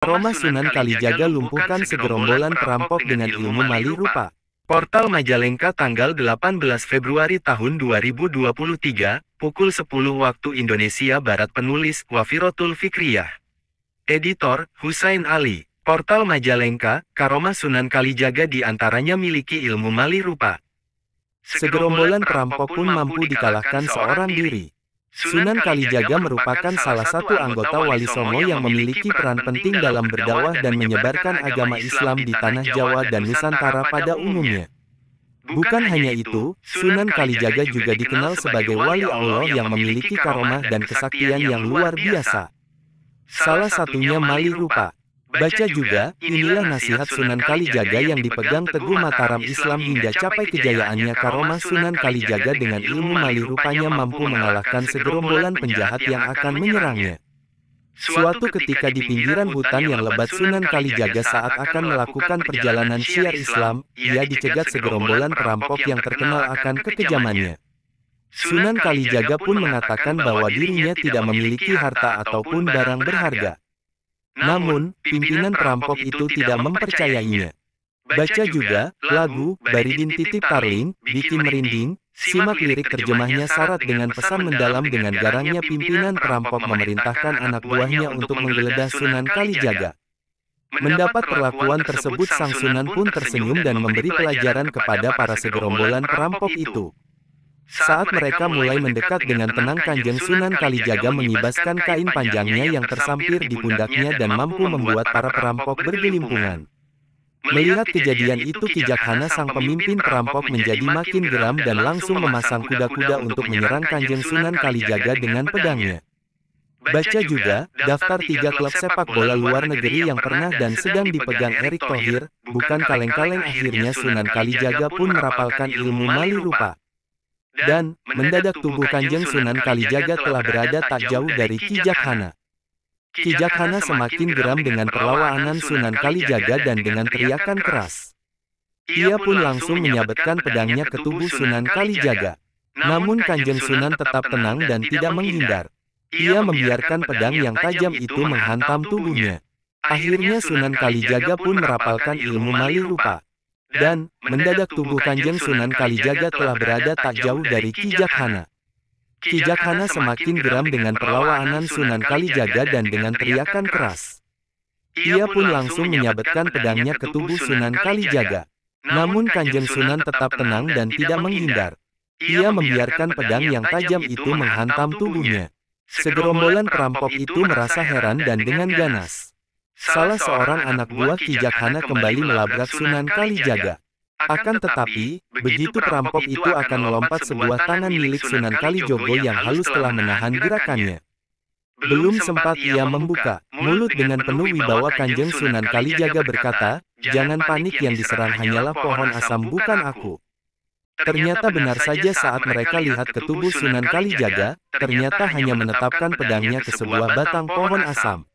Roma Sunan Kalijaga lumpuhkan segerombolan perampok dengan ilmu mali rupa. Portal Majalengka tanggal 18 Februari tahun 2023, pukul 10 waktu Indonesia Barat. Penulis Wafirotul Fikriyah. Editor Husain Ali. Portal Majalengka, Karomah Sunan Kalijaga diantaranya miliki ilmu mali rupa. Segerombolan perampok pun mampu dikalahkan seorang diri. Sunan Kalijaga merupakan salah satu anggota Wali Songo yang memiliki peran penting dalam berdakwah dan menyebarkan agama Islam di tanah Jawa dan Nusantara pada umumnya. Bukan hanya itu, Sunan Kalijaga juga dikenal sebagai wali Allah yang memiliki karomah dan kesaktian yang luar biasa. Salah satunya mali rupa. Baca juga, inilah nasihat Sunan Kalijaga yang dipegang teguh Mataram Islam hingga capai kejayaannya. Karomah Sunan Kalijaga dengan ilmu mali rupanya mampu mengalahkan segerombolan penjahat yang akan menyerangnya. Suatu ketika di pinggiran hutan yang lebat Sunan Kalijaga saat akan melakukan perjalanan syiar Islam, ia dicegat segerombolan perampok yang terkenal akan kekejamannya. Sunan Kalijaga pun mengatakan bahwa dirinya tidak memiliki harta ataupun barang berharga. Namun, pimpinan perampok itu tidak mempercayainya. Baca juga, lagu, Baridin Titip Tarling, bikin merinding, simak lirik terjemahnya syarat dengan pesan mendalam. Dengan garangnya pimpinan perampok memerintahkan anak buahnya untuk menggeledah Sunan Kalijaga. Mendapat perlakuan tersebut sang Sunan pun tersenyum dan memberi pelajaran kepada para segerombolan perampok itu. Saat mereka mulai mendekat dengan tenang, Kanjeng Sunan Kalijaga mengibaskan kain panjangnya yang tersampir di pundaknya dan mampu membuat para perampok bergelimpungan. Melihat kejadian itu, Kijakhana sang pemimpin perampok menjadi makin geram dan langsung memasang kuda-kuda untuk menyerang Kanjeng Sunan Kalijaga dengan pedangnya. Baca juga, daftar 3 klub sepak bola luar negeri yang pernah dan sedang dipegang Erick Thohir, bukan kaleng-kaleng. Akhirnya Sunan Kalijaga pun merapalkan ilmu mali rupa. Dan, mendadak tubuh Kanjeng Sunan Kalijaga telah berada tak jauh dari Kijakhana. Kijakhana semakin geram dengan perlawanan Sunan Kalijaga dan dengan teriakan keras. Ia pun langsung menyabetkan pedangnya ke tubuh Sunan Kalijaga. Namun Kanjeng Sunan tetap tenang dan tidak menghindar. Ia membiarkan pedang yang tajam itu menghantam tubuhnya. Akhirnya Sunan Kalijaga pun merapalkan ilmu mali rupa. Dan, mendadak tubuh Kanjeng Sunan Kalijaga telah berada tak jauh dari Kijakhana. Kijakhana semakin geram dengan perlawanan Sunan Kalijaga dan dengan teriakan keras. Ia pun langsung menyabetkan pedangnya ke tubuh Sunan Kalijaga. Namun Kanjeng Sunan tetap tenang dan tidak menghindar. Ia membiarkan pedang yang tajam itu menghantam tubuhnya. Segerombolan perampok itu merasa heran dan dengan ganas. Salah seorang anak buah Kijakhana kembali melabrak Sunan Kalijaga. Akan tetapi, begitu perampok itu akan melompat, sebuah tangan milik Sunan Kalijogo yang halus telah menahan gerakannya. Belum sempat ia membuka mulut dengan penuh wibawa, Kanjeng Sunan Kalijaga berkata, "Jangan panik, yang diserang hanyalah pohon asam, bukan aku." Ternyata benar saja, saat mereka lihat ke tubuh Sunan Kalijaga, ternyata hanya menetapkan pedangnya ke sebuah batang pohon asam.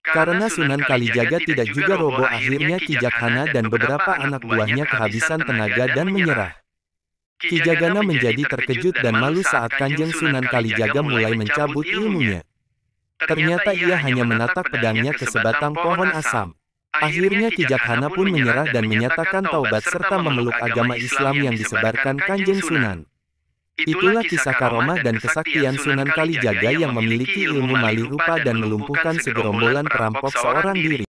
Karena Sunan Kalijaga tidak juga roboh, akhirnya Kijakhana dan beberapa anak buahnya kehabisan tenaga dan menyerah. Kijakhana menjadi terkejut dan malu saat Kanjeng Sunan Kalijaga mulai mencabut ilmunya. Ternyata ia hanya menatap pedangnya ke sebatang pohon asam. Akhirnya Kijakhana pun menyerah dan menyatakan taubat serta memeluk agama Islam yang disebarkan Kanjeng Sunan. Itulah kisah karomah dan kesaktian Sunan Kalijaga yang memiliki ilmu mali rupa dan melumpuhkan segerombolan perampok seorang diri.